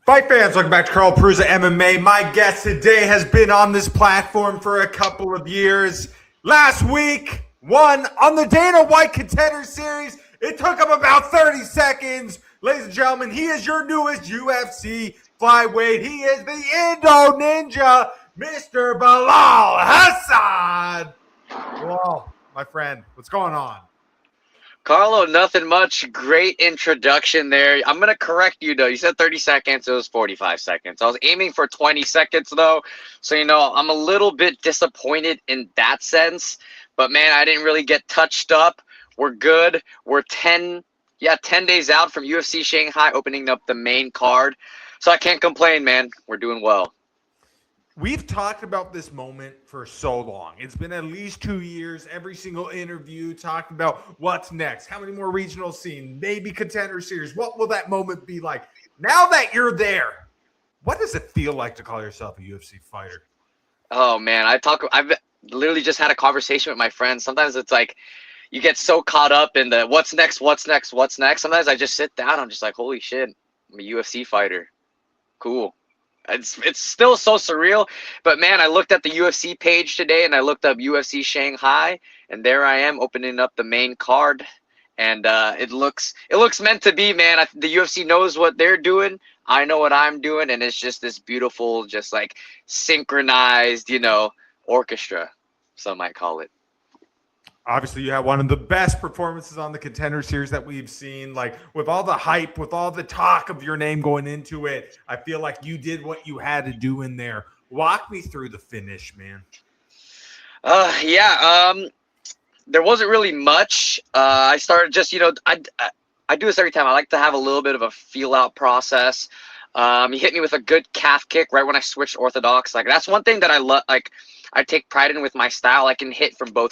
Fight fans, welcome back to Carl Prusa MMA. My guest today has been on this platform for a couple of years. Last week, won on the Dana White Contender Series. It took him about 30 seconds. Ladies and gentlemen, he is your newest UFC flyweight. He is the Indo Ninja, Mr. Bilal Hasan. Bilal, my friend, what's going on? Carlo, nothing much. Great introduction there. I'm going to correct you, though. You said 30 seconds. It was 45 seconds. I was aiming for 20 seconds, though. So, I'm a little bit disappointed in that sense. But, man, I didn't really get touched up. We're good. We're 10 days out from UFC Shanghai opening up the main card. So I can't complain, man. We're doing well. We've talked about this moment for so long. It's been at least 2 years. Every single interview talked about what's next. How many more regional scenes? Maybe Contender Series. What will that moment be like? Now that you're there, what does it feel like to call yourself a UFC fighter? Oh, man. I've literally just had a conversation with my friends. Sometimes it's like you get so caught up in the what's next. Sometimes I just sit down. I'm just like, holy shit, I'm a UFC fighter. Cool. It's still so surreal, but man, I looked at the UFC page today and I looked up UFC Shanghai, and there I am opening up the main card, and it looks meant to be, man. The UFC knows what they're doing. I know what I'm doing, and it's just this beautiful, just like synchronized, orchestra, some might call it. Obviously, you had one of the best performances on the Contender Series that we've seen. Like, with all the hype, with all the talk of your name going into it, I feel like you did what you had to do in there. Walk me through the finish, man. There wasn't really much. I started just, I do this every time. I like to have a little bit of a feel-out process. He hit me with a good calf kick right when I switched orthodox. Like, that's one thing that I love. Like, I take pride in with my style. I can hit from both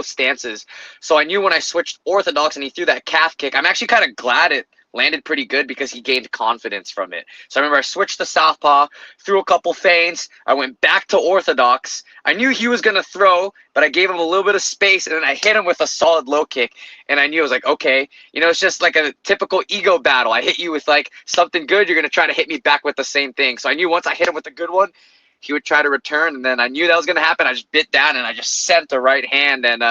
stances. So I knew when I switched orthodox and he threw that calf kick, I'm actually kind of glad it landed pretty good because he gained confidence from it. So I remember I switched to southpaw, threw a couple feints. I went back to orthodox. I knew he was going to throw, but I gave him a little bit of space, and then I hit him with a solid low kick. And I knew, I was like, okay, it's just like a typical ego battle. I hit you with like something good, you're going to try to hit me back with the same thing. So I knew once I hit him with a good one, he would try to return, and then I knew that was going to happen. I just bit down, and I just sent the right hand, and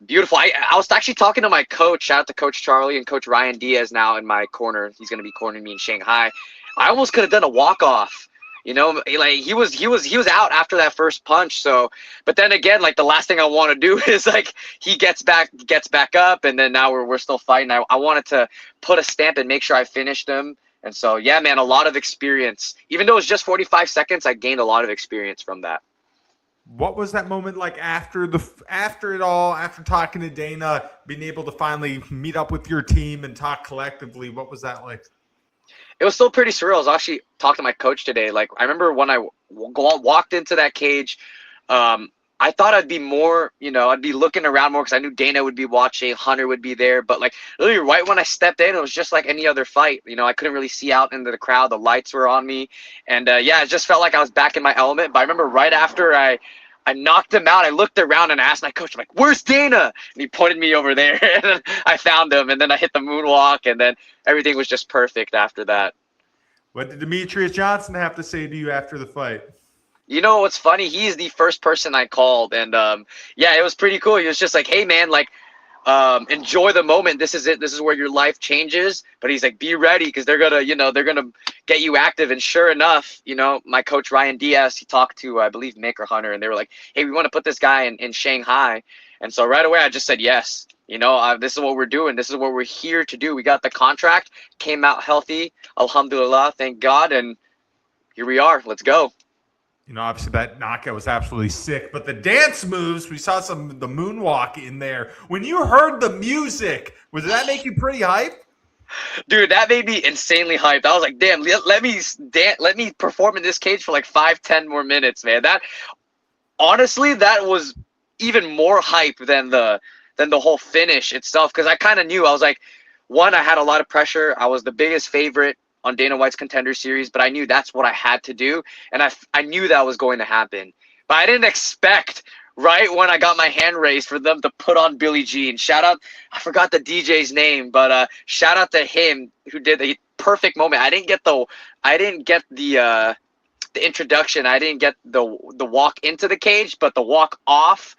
beautiful. I was actually talking to my coach. Shout out to Coach Charlie and Coach Ryan Diaz now in my corner. He's going to be cornering me in Shanghai. I almost could have done a walk-off. Like he was out after that first punch. So, but then again, like the last thing I want to do is like he gets back up, and then now we're still fighting. I wanted to put a stamp and make sure I finished him. And so, yeah, man, a lot of experience. Even though it was just 45 seconds, I gained a lot of experience from that. What was that moment like after it all, after talking to Dana, being able to finally meet up with your team and talk collectively? What was that like? It was still pretty surreal. I was actually talking to my coach today. Like, I remember when I walked into that cage, I thought I'd be more, I'd be looking around more because I knew Dana would be watching, Hunter would be there. But, like, literally right when I stepped in, it was just like any other fight. I couldn't really see out into the crowd. The lights were on me. And, it just felt like I was back in my element. But I remember right after I knocked him out, I looked around and asked my coach, I'm like, where's Dana? And he pointed me over there. And then I found him. And then I hit the moonwalk. And then everything was just perfect after that. What did Demetrius Johnson have to say to you after the fight? What's funny? He's the first person I called, and it was pretty cool. He was just like, "Hey, man, like, enjoy the moment. This is it. This is where your life changes." But he's like, "Be ready, because they're gonna get you active." And sure enough, my coach Ryan Diaz, he talked to I believe Mick or Hunter, and they were like, "Hey, we want to put this guy in Shanghai." And so right away, I just said yes. This is what we're doing. This is what we're here to do. We got the contract, came out healthy, alhamdulillah, thank God, and here we are. Let's go. Obviously that knockout was absolutely sick, but the dance moves, we saw the moonwalk in there. When you heard the music, did that make you pretty hyped? Dude, that made me insanely hyped. I was like, damn, let me perform in this cage for like 5-10 more minutes, man. That was even more hype than the whole finish itself, because I kind of knew. I was like, one, I had a lot of pressure. I was the biggest favorite on Dana White's Contender Series, but I knew that's what I had to do, and I knew that was going to happen. But I didn't expect right when I got my hand raised for them to put on Billie Jean. Shout out, I forgot the DJ's name, but shout out to him who did the perfect moment. I didn't get the introduction. I didn't get the walk into the cage, but the walk off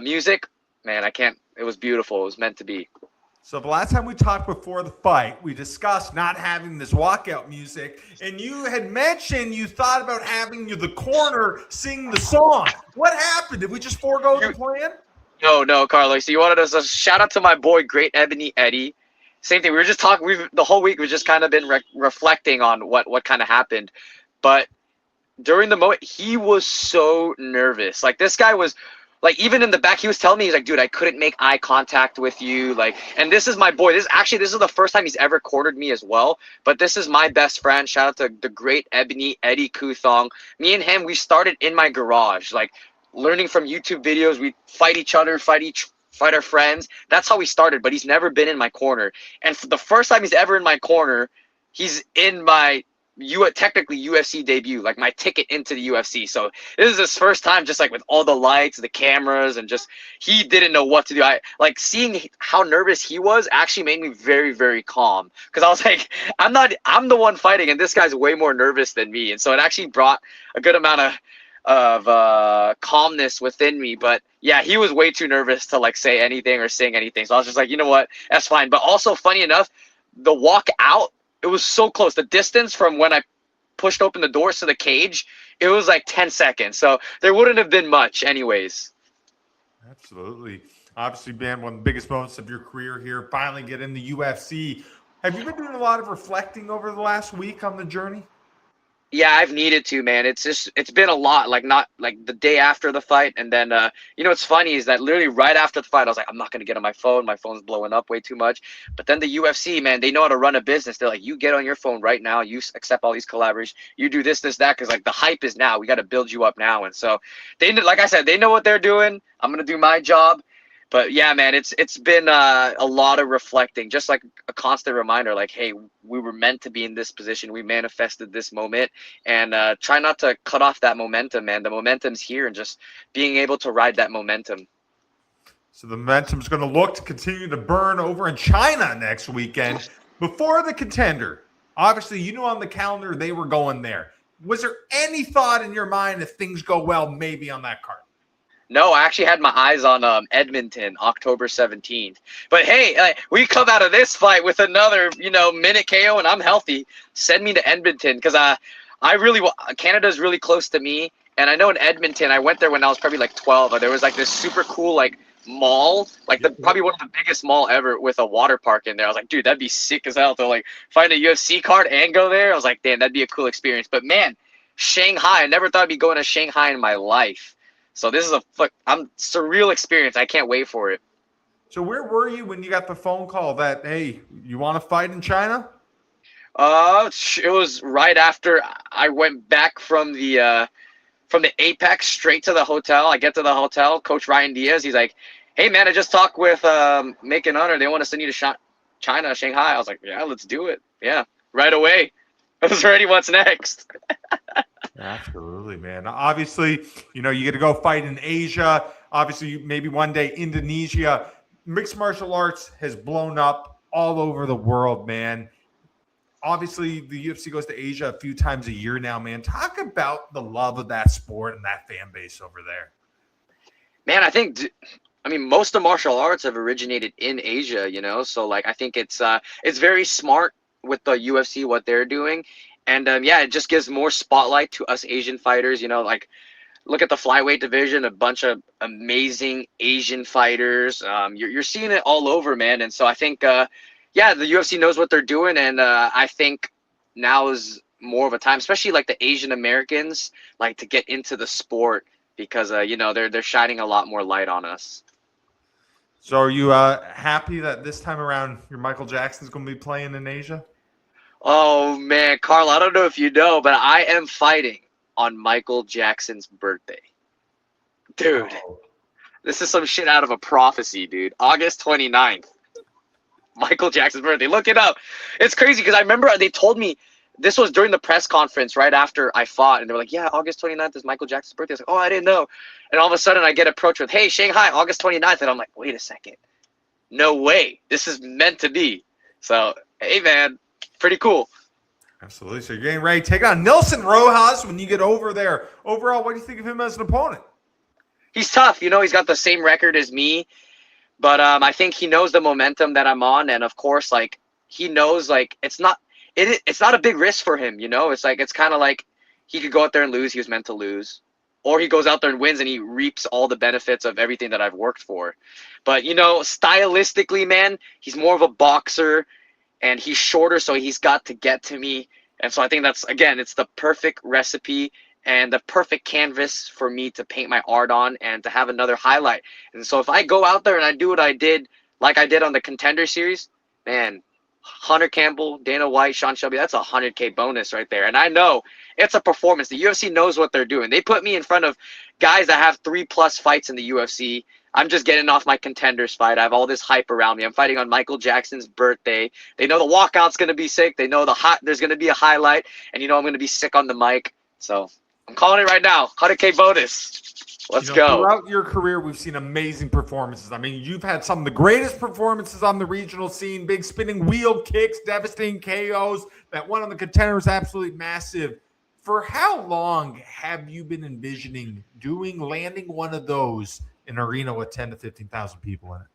music, man, I can't. It was beautiful. It was meant to be. So the last time we talked before the fight, we discussed not having this walkout music, and you had mentioned you thought about having the corner sing the song. What happened? Did we just forego the plan? No, Carlos. So you wanted us to shout out to my boy, Great Ebony Eddie. Same thing. We were just talking. The whole week we've just kind of been reflecting on what kind of happened, but during the moment he was so nervous. Like this guy was. Like, even in the back, he was telling me, he's like, dude, I couldn't make eye contact with you. Like, and this is my boy. This is the first time he's ever cornered me as well. But this is my best friend. Shout out to the great Ebony Eddie Kuthong. Me and him, we started in my garage, like, learning from YouTube videos. We fight each other, fight our friends. That's how we started, but he's never been in my corner. And for the first time he's ever in my corner, he's in my technically UFC debut, like my ticket into the UFC. So this is his first time, just like with all the lights, the cameras, and just he didn't know what to do. I like seeing how nervous he was actually made me very, very calm, because I was like, I'm the one fighting, and this guy's way more nervous than me, and so it actually brought a good amount of calmness within me. But yeah, he was way too nervous to like say anything or sing anything. So I was just like, you know what, that's fine. But also, funny enough, the walk out, it was so close. The distance from when I pushed open the doors to the cage, it was like 10 seconds. So there wouldn't have been much anyways. Absolutely. Obviously, man, one of the biggest moments of your career here, finally get in the UFC. Have you been doing a lot of reflecting over the last week on the journey? Yeah, I've needed to, man. It's been a lot, like not like the day after the fight. And then, what's funny is that literally right after the fight, I was like, I'm not going to get on my phone. My phone's blowing up way too much. But then the UFC, man, they know how to run a business. They're like, you get on your phone right now. You accept all these collaborations. You do this, that, because like the hype is now. We got to build you up now. And so like I said, they know what they're doing. I'm going to do my job. But yeah, man, it's been a lot of reflecting, just like a constant reminder, like, hey, we were meant to be in this position. We manifested this moment, and try not to cut off that momentum, man. The momentum's here, and just being able to ride that momentum. So the momentum's going to look to continue to burn over in China next weekend. Before the Contender, obviously, you know on the calendar they were going there. Was there any thought in your mind, if things go well, maybe on that card? No, I actually had my eyes on Edmonton, October 17th. But hey, we come out of this fight with another, minute KO, and I'm healthy. Send me to Edmonton, because Canada's really close to me. And I know in Edmonton, I went there when I was probably like 12. There was like this super cool like mall, like probably one of the biggest mall ever, with a water park in there. I was like, dude, that'd be sick as hell to like find a UFC card and go there. I was like, damn, that'd be a cool experience. But man, Shanghai, I never thought I'd be going to Shanghai in my life. So this is a surreal experience. I can't wait for it. So where were you when you got the phone call that, hey, you want to fight in China? It was right after I went back from the Apex straight to the hotel. I get to the hotel, Coach Ryan Diaz, he's like, hey man, I just talked with Make and Honor. They want to send you to China, Shanghai. I was like, yeah, let's do it. Yeah, right away. I was ready. What's next? Absolutely, man. Obviously, you get to go fight in Asia. Obviously, maybe one day Indonesia. Mixed martial arts has blown up all over the world, man. Obviously, the UFC goes to Asia a few times a year now, man. Talk about the love of that sport and that fan base over there. Man, I mean, most of martial arts have originated in Asia, So, like, I think it's very smart with the UFC, what they're doing. And it just gives more spotlight to us Asian fighters. Like, look at the flyweight division, a bunch of amazing Asian fighters. You're seeing it all over, man. And so I think, the UFC knows what they're doing, and I think now is more of a time, especially like the Asian Americans, like to get into the sport, because they're shining a lot more light on us. So are you happy that this time around your Michael Jackson's going to be playing in Asia? Oh, man, Carl, I don't know if you know, but I am fighting on Michael Jackson's birthday. Dude, This is some shit out of a prophecy, dude. August 29th. Michael Jackson's birthday. Look it up. It's crazy, because I remember they told me this was during the press conference right after I fought, and they were like, yeah, August 29th is Michael Jackson's birthday. I was like, oh, I didn't know. And all of a sudden I get approached with, hey, Shanghai, August 29th. And I'm like, wait a second. No way. This is meant to be. So, hey, man, pretty cool. Absolutely. So you're getting ready to take on Nilson Rojas when you get over there. Overall, what do you think of him as an opponent? He's tough. You know, he's got the same record as me. But I think he knows the momentum that I'm on. And, of course, like, he knows, like, it's not a big risk for him, you know? It's like, it's kind of like he could go out there and lose. He was meant to lose. Or he goes out there and wins and he reaps all the benefits of everything that I've worked for. But, you know, stylistically, man, he's more of a boxer and he's shorter, so he's got to get to me. And so I think that's, again, it's the perfect recipe and the perfect canvas for me to paint my art on and to have another highlight. And so if I go out there and I do what I did, like I did on the Contender Series, man, Hunter Campbell, Dana White, Sean Shelby, that's a 100K bonus right there. And I know it's a performance. The UFC knows what they're doing. They put me in front of guys that have 3+ fights in the UFC. I'm just getting off my Contenders fight. I have all this hype around me. I'm fighting on Michael Jackson's birthday. They know the walkout's going to be sick. They know there's going to be a highlight. And, you know, I'm going to be sick on the mic. So I'm calling it right now. 100K bonus. Let's go. Throughout your career, we've seen amazing performances. I mean, you've had some of the greatest performances on the regional scene, big spinning wheel kicks, devastating KOs. That one on the Contender was absolutely massive. For how long have you been envisioning landing one of those in an arena with 10 to 15,000 people in it?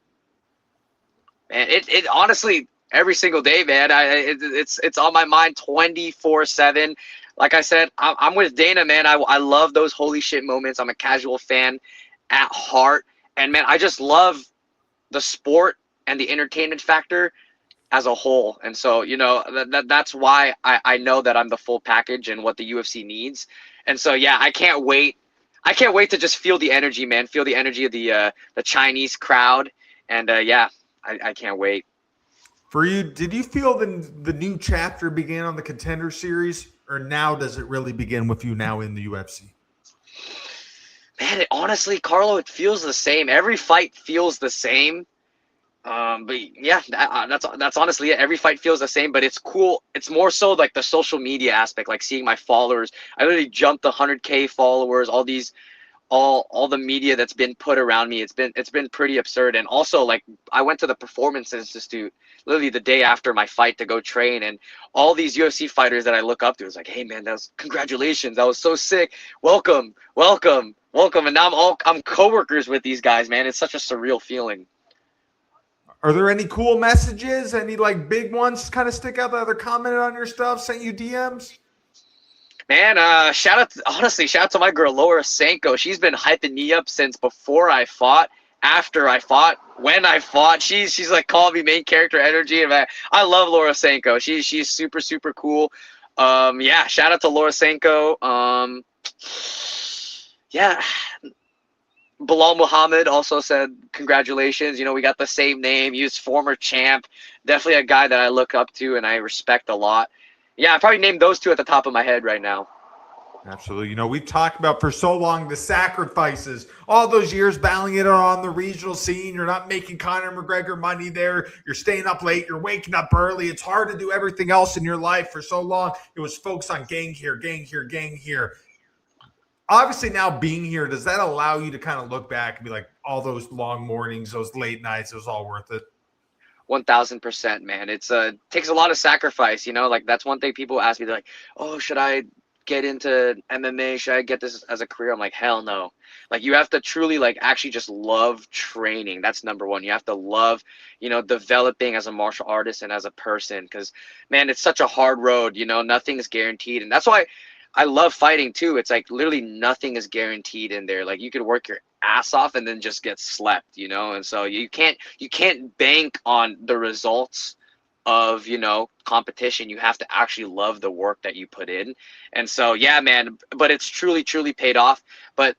Man, it honestly, every single day, man, it's on my mind 24/7. Like I said, I'm with Dana, man. I love those holy shit moments. I'm a casual fan at heart. And, man, I just love the sport and the entertainment factor as a whole. And so, you know, that's why I know that I'm the full package and what the UFC needs. And so, yeah, I can't wait. I can't wait to just feel the energy, man. Feel the energy of the Chinese crowd. And, yeah, I can't wait. For you, did you feel the new chapter began on the Contender Series? Or now does it really begin with you now in the UFC? Man, honestly, Carlo, it feels the same. Every fight feels the same. But yeah, that's honestly it. Every fight feels the same, but it's cool. It's more so like the social media aspect, like seeing my followers. I literally jumped 100K followers. All the media that's been put around me. It's been pretty absurd. And also, like, I went to the Performance Institute literally the day after my fight to go train, and all these UFC fighters that I look up to was like, hey man, congratulations, that was so sick. Welcome. And now I'm coworkers with these guys, man. It's such a surreal feeling. Are there any cool messages? Any like big ones kind of stick out that either commented on your stuff, sent you DMs? Man, shout out to my girl Laura Sanko. She's been hyping me up since before I fought, after I fought, when I fought. She's like calling me main character energy, and I love Laura Sanko. She's super super cool. Yeah, shout out to Laura Sanko. Yeah. Bilal Muhammad also said congratulations. You know, we got the same name. He was former champ. Definitely a guy that I look up to and I respect a lot. Yeah, I probably named those two at the top of my head right now. Absolutely. You know, we've talked about for so long the sacrifices, all those years battling it on the regional scene. You're not making Conor McGregor money there. You're staying up late. You're waking up early. It's hard to do everything else in your life for so long. It was focused on gang here. Obviously, now being here, does that allow you to kind of look back and be like, all those long mornings, those late nights, it was all worth it? 1000%, man. It's takes a lot of sacrifice, you know. Like, that's one thing people ask me. They're like, oh, should I get into MMA? Should I get this as a career? I'm like, hell no. Like, you have to truly, like, actually just love training. That's number one. You have to love, you know, developing as a martial artist and as a person, because, man, it's such a hard road. You know, nothing is guaranteed. And that's why I love fighting too. It's like literally nothing is guaranteed in there. Like, you could work your ass off and then just get slept, you know? And so you can't bank on the results of, you know, competition. You have to actually love the work that you put in. And so, yeah, man, but it's truly, truly paid off. But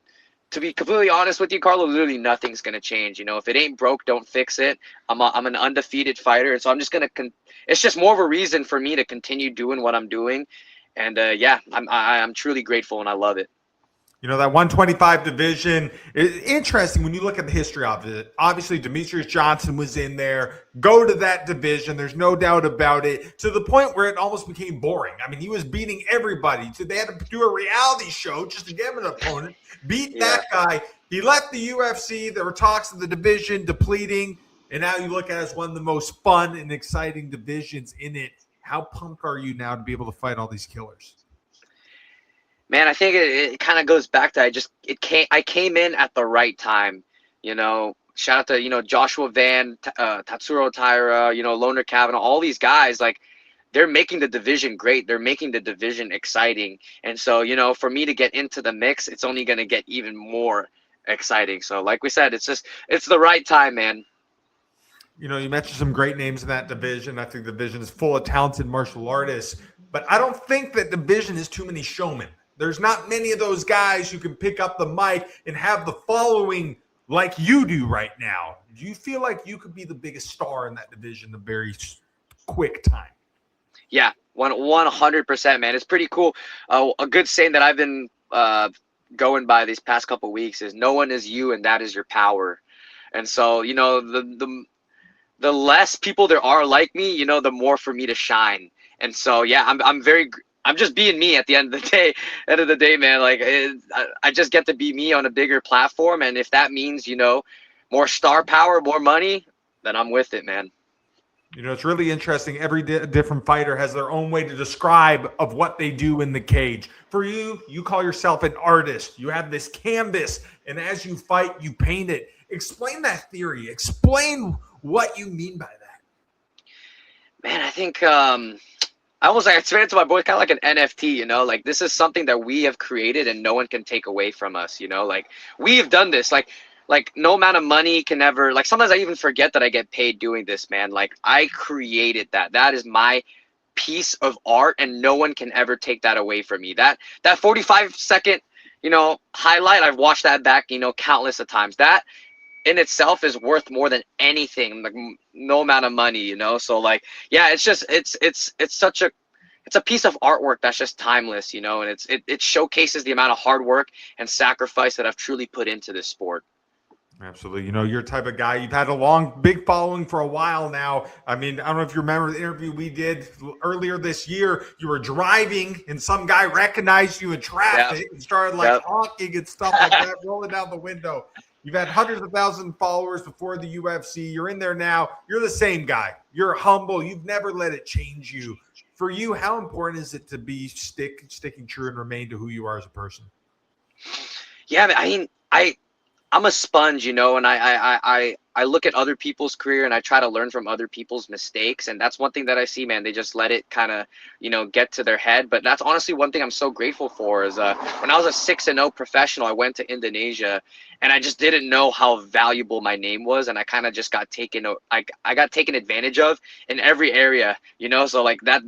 to be completely honest with you, Carlo, literally nothing's going to change. You know, if it ain't broke, don't fix it. I'm an undefeated fighter. And so I'm just going to, it's just more of a reason for me to continue doing what I'm doing. And yeah, I'm truly grateful and I love it. You know, that 125 division is interesting when you look at the history of it. Obviously, Demetrius Johnson was in there. Go to that division. There's no doubt about it, to the point where it almost became boring. I mean, he was beating everybody. So they had to do a reality show just to get him an opponent, beat that guy. He left the UFC. There were talks of the division depleting. And now you look at it as one of the most fun and exciting divisions in it. How pumped are you now to be able to fight all these killers? Man, I think it kind of goes back to I came in at the right time. You know, shout out to, you know, Joshua Van, Tatsuro Taira, you know, Loner Kavanaugh, all these guys, like, they're making the division great. They're making the division exciting. And so, you know, for me to get into the mix, it's only going to get even more exciting. So like we said, it's the right time, man. You know, you mentioned some great names in that division. I think the division is full of talented martial artists, but I don't think that division is too many showmen. There's not many of those guys who can pick up the mic and have the following like you do right now. Do you feel like you could be the biggest star in that division in a very quick time? Yeah, 100%, man. It's pretty cool. A good saying that I've been going by these past couple of weeks is, no one is you and that is your power. And so, you know, the less people there are like me, you know, the more for me to shine. And so, yeah, I'm just being me at the end of the day. End of the day, man. Like, I just get to be me on a bigger platform, and if that means, you know, more star power, more money, then I'm with it, man. You know, it's really interesting. Every different fighter has their own way to describe of what they do in the cage. For you, you call yourself an artist. You have this canvas, and as you fight, you paint it. Explain that theory. Explain what you mean by that. Man, I think I almost like explained it to my boy, kind of like an NFT, you know, like, this is something that we have created and no one can take away from us, you know, like, we have done this, like no amount of money can ever, like, sometimes I even forget that I get paid doing this, man. Like, I created that. That is my piece of art, and no one can ever take that away from me. That 45-second, you know, highlight, I've watched that back, you know, countless of times. That in itself is worth more than anything, like, no amount of money, you know. So, like, yeah, it's just it's a piece of artwork that's just timeless, you know, and it showcases the amount of hard work and sacrifice that I've truly put into this sport. Absolutely. You know, you're the type of guy, you've had a long, big following for a while now. I mean, I don't know if you remember the interview we did earlier this year. You were driving and some guy recognized you in traffic and started like honking and stuff like that, rolling down the window. You've had hundreds of thousands of followers before the UFC. You're in there now. You're the same guy. You're humble. You've never let it change you. For you, how important is it to be sticking true and remain to who you are as a person? Yeah, I mean, I'm a sponge, you know, and I look at other people's career and I try to learn from other people's mistakes. And that's one thing that I see, man. They just let it kind of, you know, get to their head. But that's honestly one thing I'm so grateful for is when I was a 6-0 professional, I went to Indonesia and I just didn't know how valuable my name was. And I kind of just got I got taken advantage of in every area, you know, so like that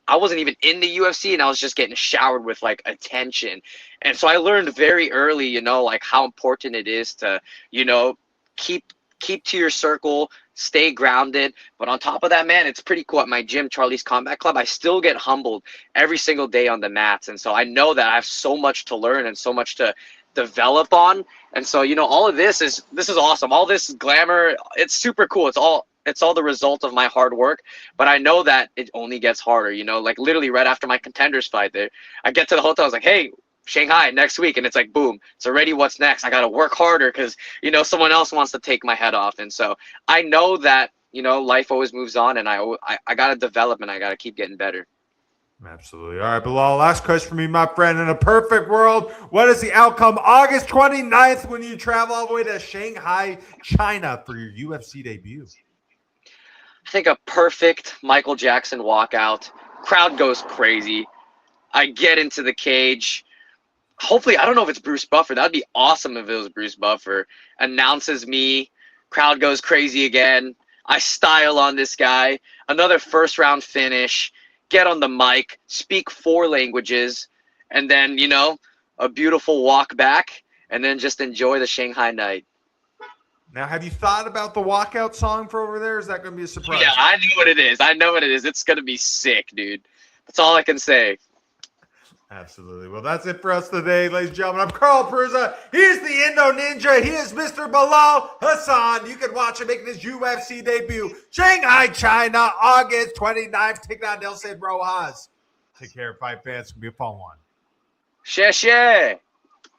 I wasn't even in the UFC and I was just getting showered with like attention. And so I learned very early, you know, like how important it is to, you know, keep to your circle, stay grounded. But on top of that, man, it's pretty cool. At my gym, Charlie's Combat Club, I still get humbled every single day on the mats. And so I know that I have so much to learn and so much to develop on. And so, you know, all of this is awesome. All this glamour, it's super cool. It's all the result of my hard work, but I know that it only gets harder, you know, like literally right after my Contenders fight there, I get to the hotel, I was like, hey, Shanghai next week. And it's like, boom, it's already what's next. I got to work harder because, you know, someone else wants to take my head off. And so I know that, you know, life always moves on and I got to develop and I got to keep getting better. Absolutely. All right, Bilal, last question for me, my friend. In a perfect world, what is the outcome August 29th when you travel all the way to Shanghai, China for your UFC debut? I think a perfect Michael Jackson walkout. Crowd goes crazy. I get into the cage. Hopefully, I don't know if it's Bruce Buffer. That'd be awesome if it was Bruce Buffer. Announces me. Crowd goes crazy again. I style on this guy. Another first-round finish. Get on the mic. Speak 4 languages. And then, you know, a beautiful walk back. And then just enjoy the Shanghai night. Now, have you thought about the walkout song for over there? Is that going to be a surprise? Yeah, I know what it is. It's going to be sick, dude. That's all I can say. Absolutely. Well, that's it for us today, ladies and gentlemen. I'm Carl Prusa. He's the Indo Ninja. He is Mr. Bilal Hasan. You can watch him making his UFC debut. Shanghai, China, August 29th. Take down Nilson Rojas. Take care, fight fans. It's going to be a fun one. Xie xie.